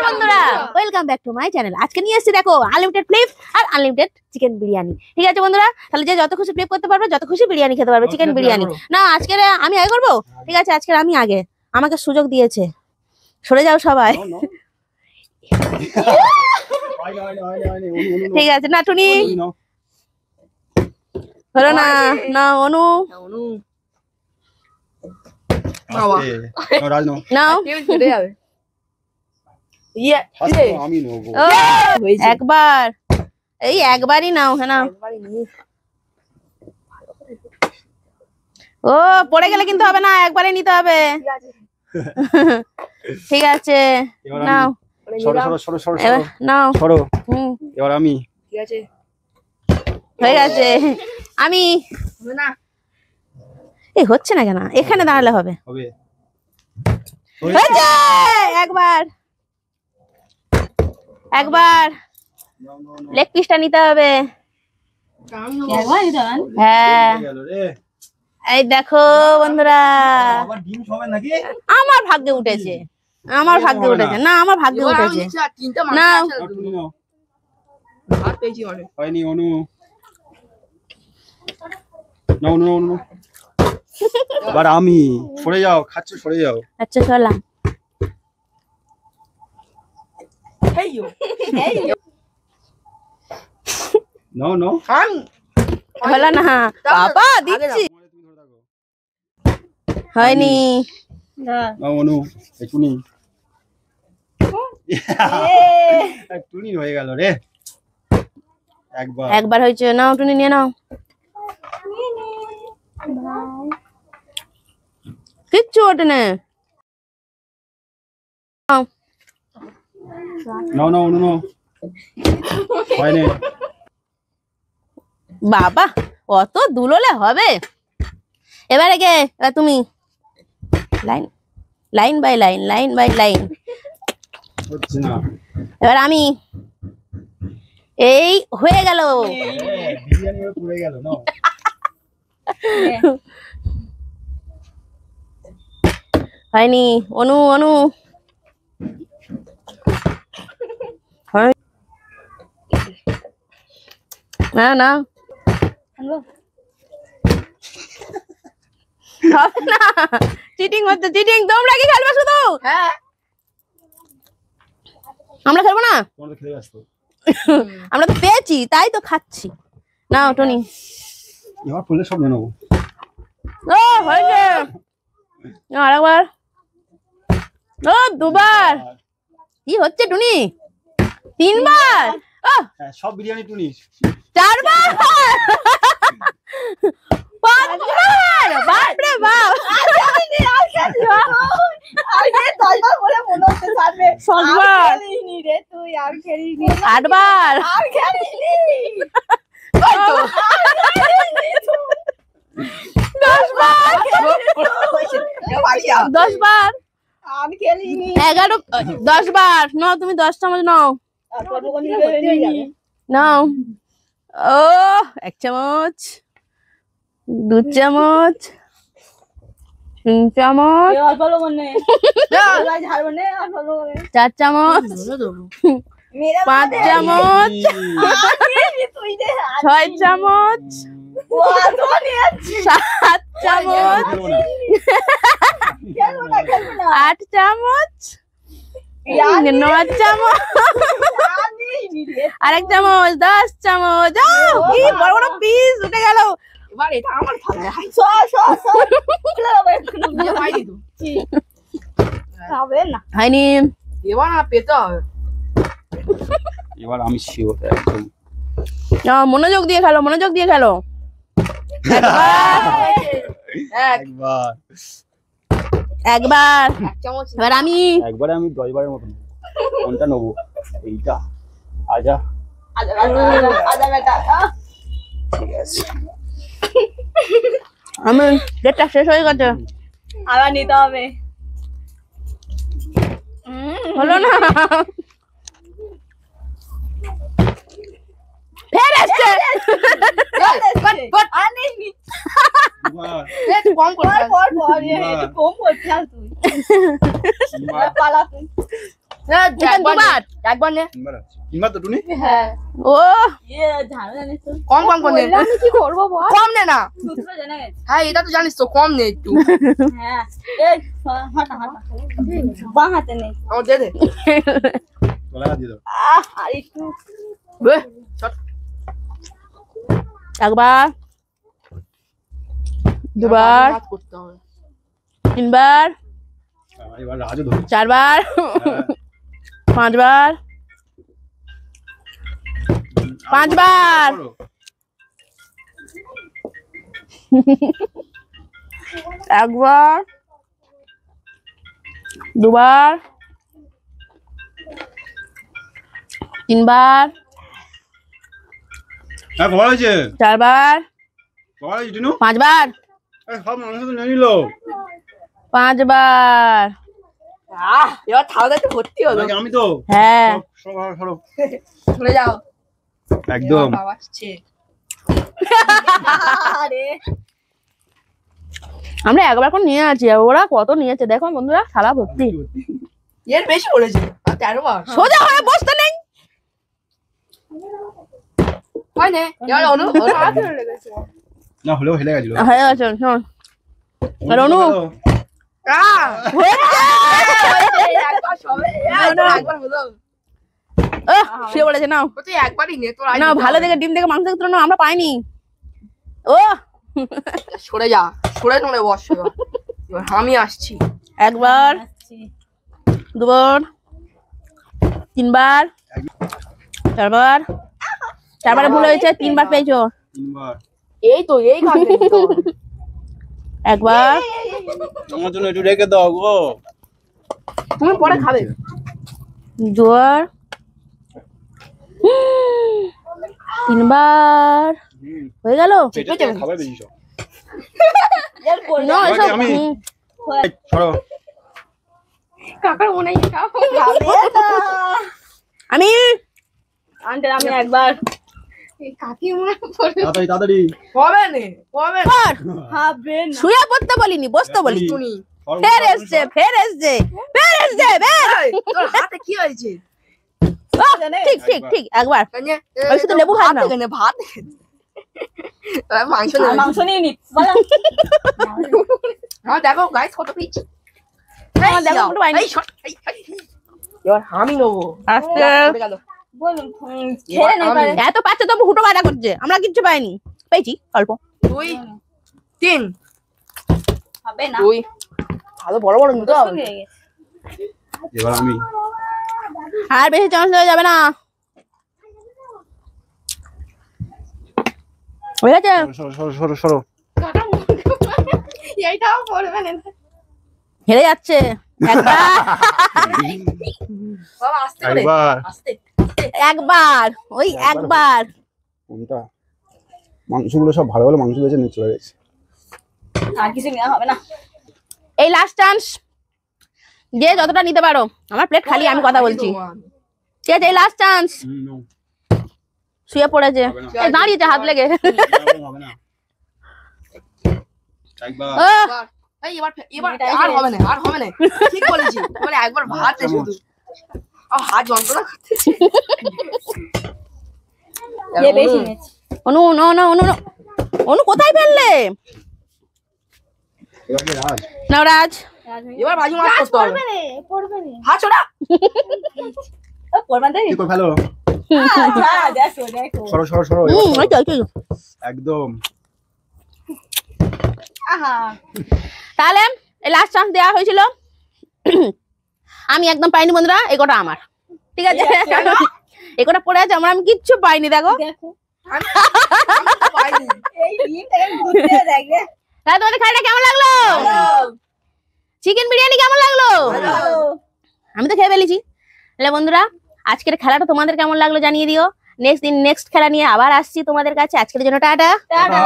বন্ধুরা, welcome back to my channel. আজকে নিয়ে এসেছি দেখো আনলিমিটেড ফ্লিপ আর আনলিমিটেড চিকেন বিরিয়ানি। ঠিক আছে বন্ধুরা, তাহলে যে যত খুশি ফ্লিপ করতে পারবে, যত খুশি বিরিয়ানি খেতে পারবে, চিকেন বিরিয়ানি। না আজকে আমি আগে করবো? ঠিক আছে, আজকে আমি আগে, আমাকে সুযোগ দিয়েছে। সরে যাও সবাই। ঠিক আছে না টুনি, হলো না না অনু একবার, এই একবারই নাও। হ্যাঁ নাও। ও পড়ে গেলে কিন্তু হবে না, একবারই নিতে হবে। ঠিক আছে নাও নাও। এবার আমি, ঠিক আছে হয়ে গেছে। আমি এই হচ্ছে না কেন? এখানে দাঁড়ালে হবে। একবার একবার লেগ পিসটা নিতে হবে। হ্যাঁ এই দেখো বন্ধুরা, আমার ভাগ্যে উঠেছে, আমার ভাগ্যে উঠেছে। না আমার ভাগ্যে উঠেছে না। এবার আমি, সরে যাও, খাচ্ছ সরে যাও। আচ্ছা চলাম। হলো না বাবা, দিচ্ছি। হয়নি। টুনি হয়ে গেল রে। একবার হয়েছে। নাও টুনি নিয়ে নাও। কিচ্ছু ওঠে না। বাবা অত দুললে হবে? এবারে কে? এবার তুমি। Line line by line, line by line. এবার আমি। এই হয়ে গেল। হয়নি। অনু অনু না না চিটিং হচ্ছে, চিটিং। তোমরা কি খেলবে শুধু? হ্যাঁ আমরা খেলবো না, আমরা তো পেয়েছি তাই তো খাচ্ছি। নাও টনি। সব নেবো। ও হয়েছে। আরেকবার। ও দুবার। কি হচ্ছে টুনি? তিনবার। সব বিরিয়ানি টুনি। চারবার। পাঁচবার। বাপরে বাপ। আটবার। 10 বার। 11 10 বার। নাও তুমি 10 চামচ নাও। নাও। ও 1 চামচ, 2 চামচ, 3 চামচ, 4 চামচ, 5 চামচ, 6 চামচ, 7 চামচ, 8 চামচ, 9 চামচ, আরেক চামচ, 10 চামচ। কি বড় বড় পিস উঠে গেল। হয়নি। এবার আমি শিওর একদম। মনোযোগ দিয়ে খেলো, মনোযোগ দিয়ে খেলো। একবার একবার। এবার আমি। একবারে আমি 10 বারের মতো কোনটা নেবো? এইটা। আজা ঠিক আছে। আমি ডেটটা শেষ হয়ে গেছে, আবার নিতে হবে। হলো না। ফের আসছে। কম করতে পালা তুই। চিকেন দুবার। একবার নে। তিনবার তো টুনি হ্যাঁ ও ঝামেলা নেই তো কম কম করে নে। বললাম আমি কি করবো বল কম নে না। সূত্র জেনে গেছে হ্যাঁ এটা তো জানিস তো, কম নে একটু। হ্যাঁ এই হাঁটা হাঁটা বাঁ হাতে নেই আমার দে দে। তোলা দিয়ে দাও আর একটু বে, চট। একবার, দুবার, হাত করতে হবে। তিনবার, এবার রাজু ধরে চারবার, পাঁচবার, পাঁচবার। একবার, দুবার, তিনবার, হ্যাঁ কবার হয়েছে চারবার, কবার হয়েছে টিনু পাঁচবার, সব মানুষ তো নিয়ে নিল পাঁচবার। এবার থালা একটু ভর্তি হলো। নাকি আমি তো হ্যাঁ সরো চলে যাও। একদম এবার বাবা আসছে। আরে আমরা একবার করে নিয়ে আছি, আর ওরা কত নিয়েছে দেখো বন্ধুরা, থালা ভর্তি। এর বেশি বলেছে, আর 13 বার। সোজা হয়ে বসতে নেই। হয় নে, এবার অনু হাত ধরে লেগেছে। না হলেও হেলে গেছিল হয়ে গেছে শোন। আর অনু একবার সবে, একবার হলো। সে বলেছে নাও ও তো একবারই নে, তোর নাও, ভালো দেখে ডিম থেকে মাংস তুলে নাও, আমরা পাইনি। ও সরে যা, সরে নড়ে বস এবার। এবার আমি আসছি। একবার, দুবার, তিনবার, চারবার। চারবারে ভুল হয়েছে, তিনবার পেয়েছো। তিনবার এই তো এই কাজে একবার, আমার জন্য একটু রেখে দাও গো তুমি পরে খাবে। দুবার, তিনবার। হয়ে গেল। পেটে তো খাবার বেশি সব এর পরে নাও, তোমাকে এসব। আমি- হুম। এই, সরো কাকার মনে হয় খাবে না আমি আন্টি আমি একবার তাড়াতাড়ি হবে নে, হবে না। কর। খাবে না শুয়ে পড়তে বলিনি, বসতে বলি। টুনি, সরো, ফের সরো, এসছে, সরো। ফের এসছে, ফের এসছে, ফের। এই, তোর হাতে কি হয়েছে? আহ, ঠিক ঠিক ঠিক একবার। ওই শুধু লেবু খাস না। ভাত এখানে, ভাত এখানে। তোরা মাংস আর নেবে। মাংস নিয়ে নি বলো হ্যাঁ দেখো গাইস কত পিচ। আমার দেখো একটু পাইনি। এবার আমি নেবো। আস্তে। পড়ে গেল। বলুন ছেড়ে নেই পারে এত পাচ্ছে তবু হুটো বাড়া করছে, আমরা কিচ্ছু পাইনি। পেয়েছি অল্প। 2 3 হবে না 2 ভালো বড় বড় নিতে হবে। হয়ে গেছে এবার আমি আর বেশি চান্স দেওয়া যাবে না। হয়ে গেছে। সরো সরো সরো সরো এইটাও পড়বে না। হেরে যাচ্ছে একবার, বাবা আস্তে করে, একবার আস্তে। একবার, ওই একবার। কোনটা মাংসগুলো সব ভালো ভালো মাংস বেছে নিয়ে চলে গেছে আর কিছু নেওয়া হবে না এই লাস্ট চান্স, যে যতটা নিতে পারো। আমার প্লেট খালি, আমি কথা বলছি। ঠিক আছে, এই লাস্ট চান্স। শুয়ে পড়েছে, এই দাঁড়িয়েছে হাত লেগে। হবে না একবার আহ, এই এবার আর হবে না, আর হবে না। ঠিক বলেছি, মানে একবার ভাত দে শুধু। হাত যন্ত্রণা করতেছে। যে বেশি নিয়েছে অনু অনু অনু অনু অনু। অনু কোথায় ফেললে? এবার কি রাজ নাও রাজ। এবার বাজি মাছ করতে হবে। পড়বে না হাত ছোড়া। পড়বে না কি করে ফেলো আচ্ছা দেখো দেখো সরো সরো সরো ওই তো, ওই তো। একদম আহা তাহলে এই লাস্ট চান্স দেওয়া হয়েছিল। আমি একদম পাইনি বন্ধুরা, এই কটা আমার। ঠিক আছে, এই কটা পড়ে আছে আমার, আমি কিচ্ছু পাইনি। দেখো দেখো আমি তো পাইনি। এই ডিমটা ঘুরতে দেখবে তাহলে তোমাদের খাবারটা কেমন লাগলো? চিকেন বিরিয়ানি কেমন লাগলো? ভালো আমি তো খেয়ে ফেলেছি। তাহলে বন্ধুরা, আজকের খেলাটা তোমাদের কেমন লাগলো জানিয়ে দিও। নেক্সট খেলা নিয়ে আবার আসছি তোমাদের কাছে। আজকের জন্য টাটা। টাটা